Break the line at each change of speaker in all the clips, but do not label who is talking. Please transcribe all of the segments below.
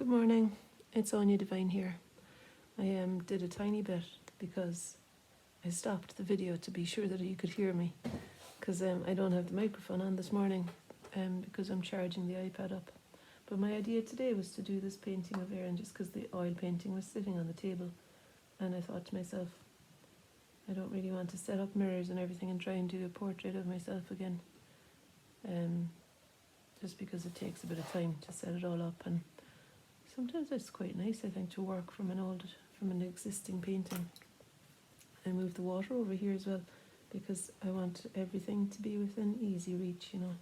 Good morning, it's Anya Divine here. I did a tiny bit because I stopped the video to be sure that you could hear me, because I don't have the microphone on this morning because I'm charging the iPad up. But my idea today was to do this painting of Erin just because the oil painting was sitting on the table, and I thought to myself, I don't really want to set up mirrors and everything and try and do a portrait of myself again, just because it takes a bit of time to set it all up. And sometimes it's quite nice, I think, to work from an existing painting. I moved the water over here as well because I want everything to be within easy reach, you know.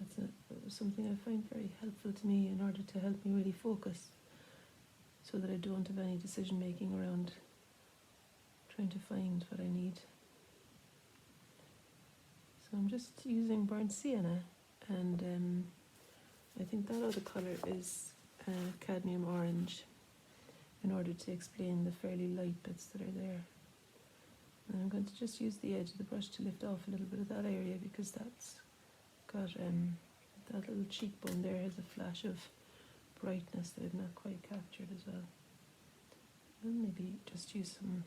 That's something I find very helpful to me in order to help me really focus, so that I don't have any decision making around trying to find what I need. So I'm just using burnt sienna, and I think that other colour is cadmium orange, in order to explain the fairly light bits that are there. And I'm going to just use the edge of the brush to lift off a little bit of that area, because that's got that little cheekbone there has a flash of brightness that I've not quite captured as well. And maybe just use some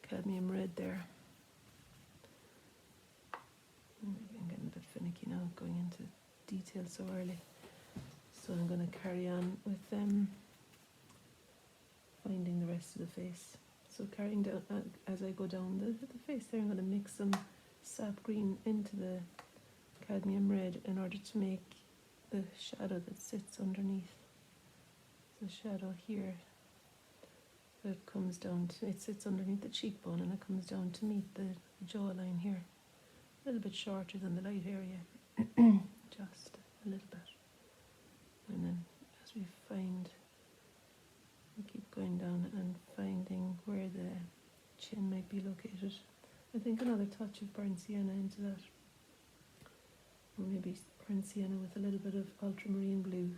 cadmium red there. Maybe I'm getting a bit finicky now, going into detail so early. So I'm going to carry on with finding the rest of the face. So carrying down, as I go down the face there, I'm going to mix some sap green into the cadmium red in order to make the shadow that sits underneath. The shadow here that comes down to, it sits underneath the cheekbone and it comes down to meet the jawline here. A little bit shorter than the light area, just a little bit. And then as we keep going down and finding where the chin might be located. I think another touch of burnt sienna into that, or maybe burnt sienna with a little bit of ultramarine blue.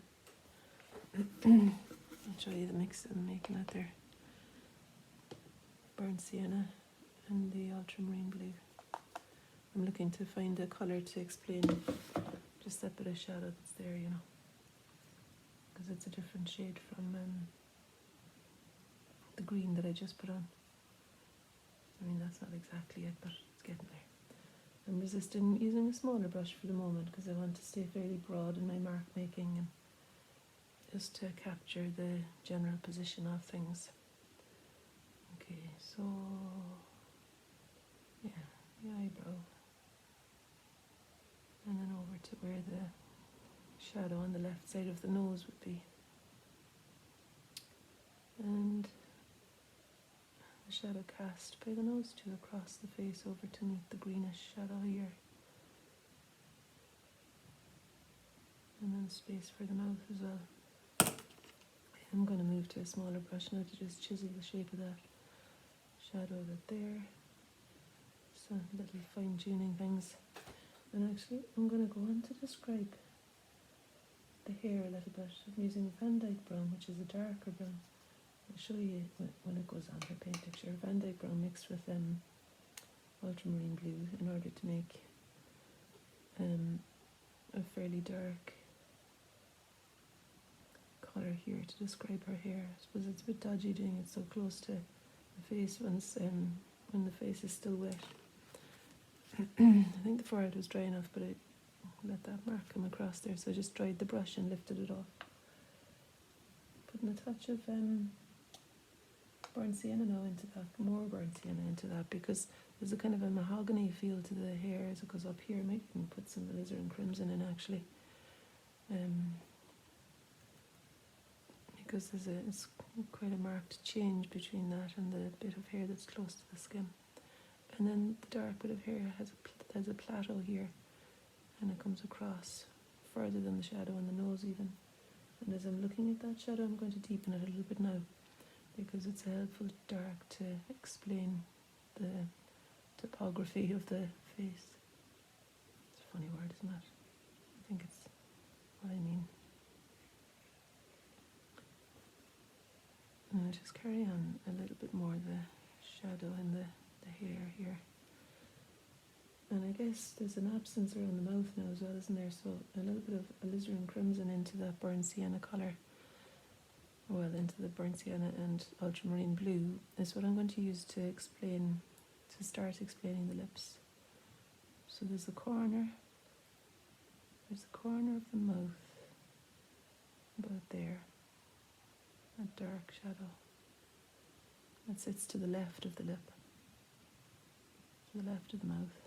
I'll show you the mix that I'm making out there. Burnt sienna and the ultramarine blue. I'm looking to find a colour to explain just that bit of shadow that's there, you know, because it's a different shade from the green that I just put on. I mean, that's not exactly it, but it's getting there. I'm resisting using a smaller brush for the moment because I want to stay fairly broad in my mark making, and just to capture the general position of things. Okay, so yeah, the eyebrow. And then over to where the shadow on the left side of the nose would be. And the shadow cast by the nose too across the face over to meet the greenish shadow here. And then space for the mouth as well. I'm going to move to a smaller brush now to just chisel the shape of that shadow right there. So little fine tuning things. And actually I'm going to go on to describe the hair a little bit. I'm using Van Dyke brown, which is a darker brown. I'll show you when it goes on her paint picture. Van Dyke brown mixed with ultramarine blue in order to make a fairly dark colour here to describe her hair. I suppose it's a bit dodgy doing it so close to the face when the face is still wet. I think the forehead was dry enough, but I let that mark come across there, so I just dried the brush and lifted it off. Putting a touch of burnt sienna now into that, more burnt sienna into that, because there's a kind of a mahogany feel to the hair as it goes up here. I might even put some alizarin crimson in actually, because it's quite a marked change between that and the bit of hair that's close to the skin. And then the dark bit of hair has a plateau here, and it comes across further than the shadow on the nose even. And as I'm looking at that shadow, I'm going to deepen it a little bit now, because it's a helpful dark to explain the topography of the face. It's a funny word, isn't it? I think it's what I mean. And I'll just carry on a little bit more the shadow in the hair here. And I guess there's an absence around the mouth now as well, isn't there? So a little bit of alizarin crimson into that burnt sienna colour, well, into the burnt sienna and ultramarine blue is what I'm going to use to start explaining the lips. So there's the corner of the mouth, about there, that dark shadow. That sits to the left of the lip, to the left of the mouth.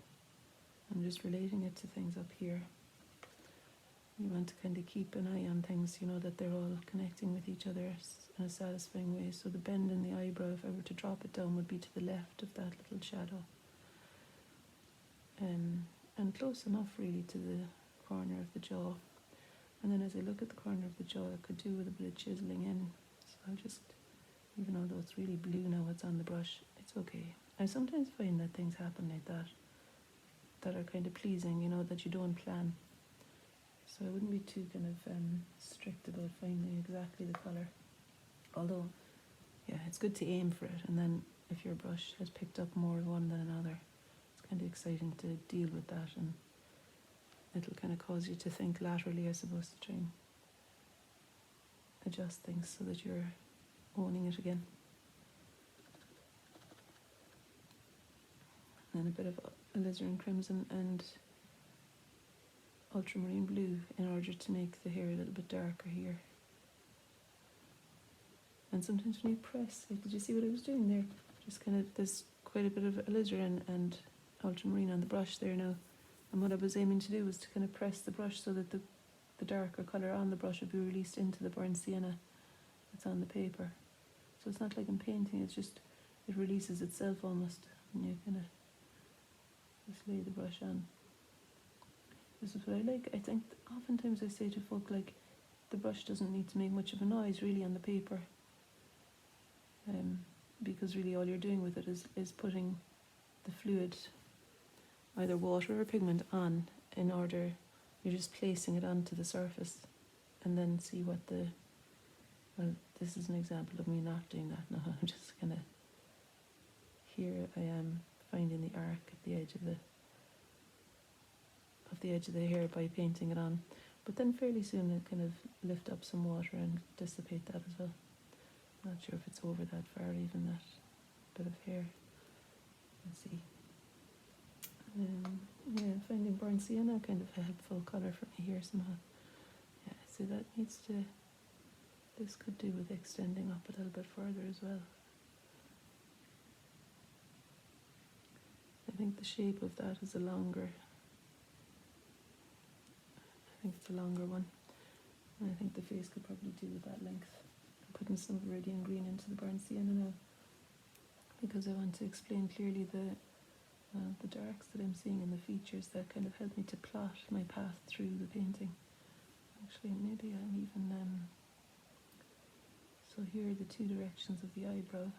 I'm just relating it to things up here. You want to kind of keep an eye on things, you know, that they're all connecting with each other in a satisfying way. So the bend in the eyebrow, if I were to drop it down, would be to the left of that little shadow. And close enough really to the corner of the jaw. And then as I look at the corner of the jaw, I could do with a bit of chiseling in. So I'll just, even though it's really blue now, it's on the brush, it's okay. I sometimes find that things happen like that are kind of pleasing, you know, that you don't plan. So I wouldn't be too kind of strict about finding exactly the colour. Although, yeah, it's good to aim for it. And then if your brush has picked up more of one than another, it's kind of exciting to deal with that. And it'll kind of cause you to think laterally, I suppose, to try and adjust things so that you're owning it again. And then a bit of alizarin crimson and ultramarine blue in order to make the hair a little bit darker here. And sometimes when you press, like, did you see what I was doing there? Just kind of, there's quite a bit of alizarin and ultramarine on the brush there now. And what I was aiming to do was to kind of press the brush so that the darker colour on the brush would be released into the burnt sienna that's on the paper. So it's not like I'm painting, it's just, it releases itself almost. And you kind of just lay the brush on. This is what I like. I think oftentimes I say to folk, like, the brush doesn't need to make much of a noise really on the paper, because really all you're doing with it is putting the fluid, either water or pigment, on in order, you're just placing it onto the surface, and then see what well, this is an example of me not doing that now. I'm just kind of, here I am finding the arc at the edge of the hair by painting it on, but then fairly soon it kind of lift up some water and dissipate that as well. Not sure if it's over that far, even that bit of hair. Let's see. Yeah, finding burnt sienna kind of a helpful colour for me here somehow. Yeah, so that needs to, this could do with extending up a little bit further as well. I think the shape of that is a longer, I think it's a longer one. And I think the face could probably do with that length. I'm putting some viridian green into the burnt sienna now, because I want to explain clearly the darks that I'm seeing in the features that kind of help me to plot my path through the painting. Actually, maybe I'm even, so here are the two directions of the eyebrow.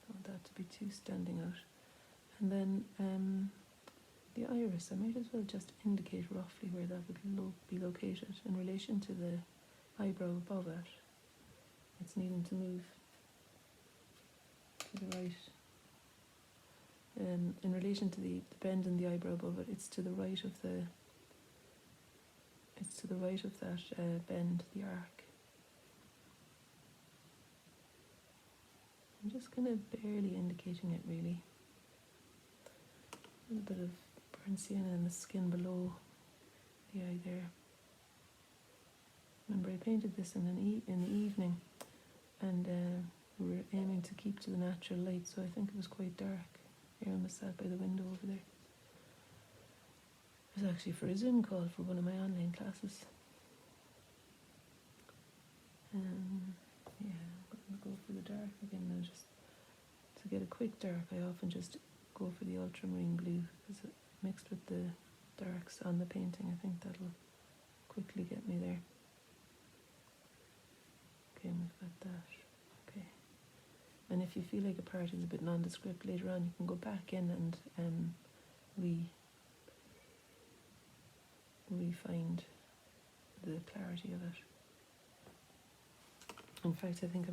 Don't want that to be too standing out. And then the iris, I might as well just indicate roughly where that would be located in relation to the eyebrow above it. It's needing to move to the right. In relation to the bend in the eyebrow above it, it's to the right of that bend, the arc. I'm just kind of barely indicating it really. A little bit of burnt sienna in the skin below the eye there. Remember, I painted this in the evening, and we were aiming to keep to the natural light, so I think it was quite dark. Erin was sat by the window over there. It was actually for a Zoom call for one of my online classes. Yeah, I'm going to go for the dark again now. Just to get a quick dark, I often just go for the ultramarine blue, because it mixed with the darks on the painting, I think that'll quickly get me there. Okay, and we've got that. Okay. And if you feel like a part is a bit nondescript later on, you can go back in and re-find the clarity of it. In fact, I think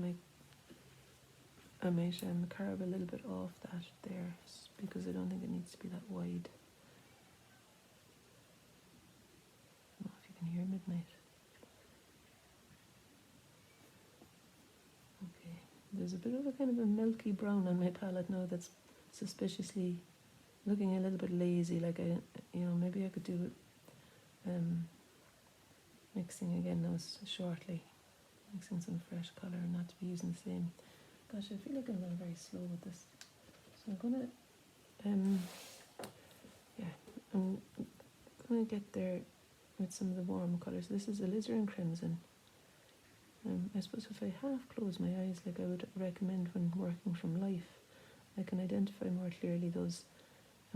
I might carve a little bit off that there, because I don't think it needs to be that wide. I don't know if you can hear midnight. Okay, there's a bit of a kind of a milky brown on my palette now that's suspiciously looking a little bit lazy, like maybe I could do it mixing again now shortly, mixing some fresh colour and not to be using the same. Gosh, I feel like I'm going very slow with this. So I'm gonna I'm gonna get there with some of the warm colours. This is alizarin crimson. I suppose if I half close my eyes, like I would recommend when working from life, I can identify more clearly those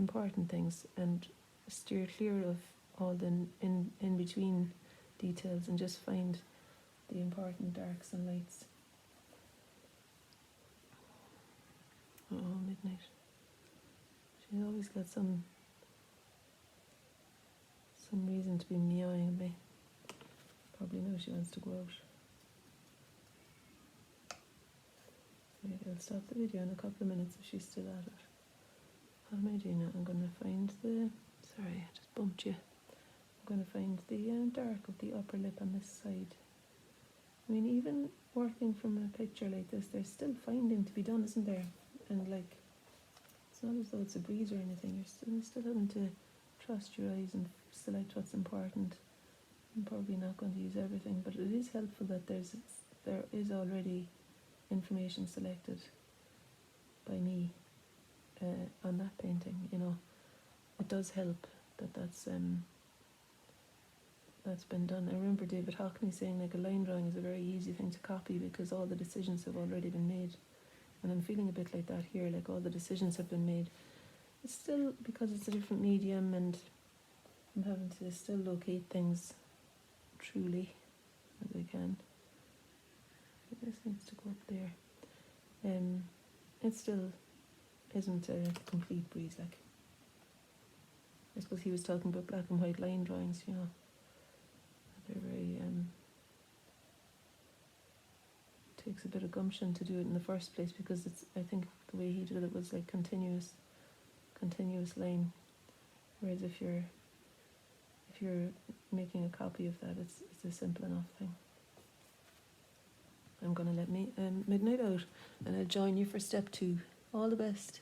important things and steer clear of all the in between details and just find the important darks and lights. Oh, midnight. She's always got some reason to be meowing at me. Probably knows she wants to go out. Maybe I'll stop the video in a couple of minutes if she's still at it. What am I doing now? I'm going to find the... Sorry, I just bumped you. I'm going to find the dark of the upper lip on this side. I mean, even working from a picture like this, there's still finding to be done, isn't there? And like, it's not as though it's a breeze or anything. You're still having to trust your eyes and select what's important. I'm probably not going to use everything, but it is helpful that there is already information selected by me on that painting. It does help that that's been done. I remember David Hockney saying like a line drawing is a very easy thing to copy because all the decisions have already been made, and I'm feeling a bit like that here, like all the decisions have been made. It's still, because it's a different medium and I'm having to still locate things truly as I can. This needs to go up there. It still isn't a complete breeze, like. I suppose he was talking about black and white line drawings, they're very takes a bit of gumption to do it in the first place, because I think the way he did it was like continuous line, whereas if you're making a copy of that, it's a simple enough thing. I'm going to let midnight out and I'll join you for step 2. All the best.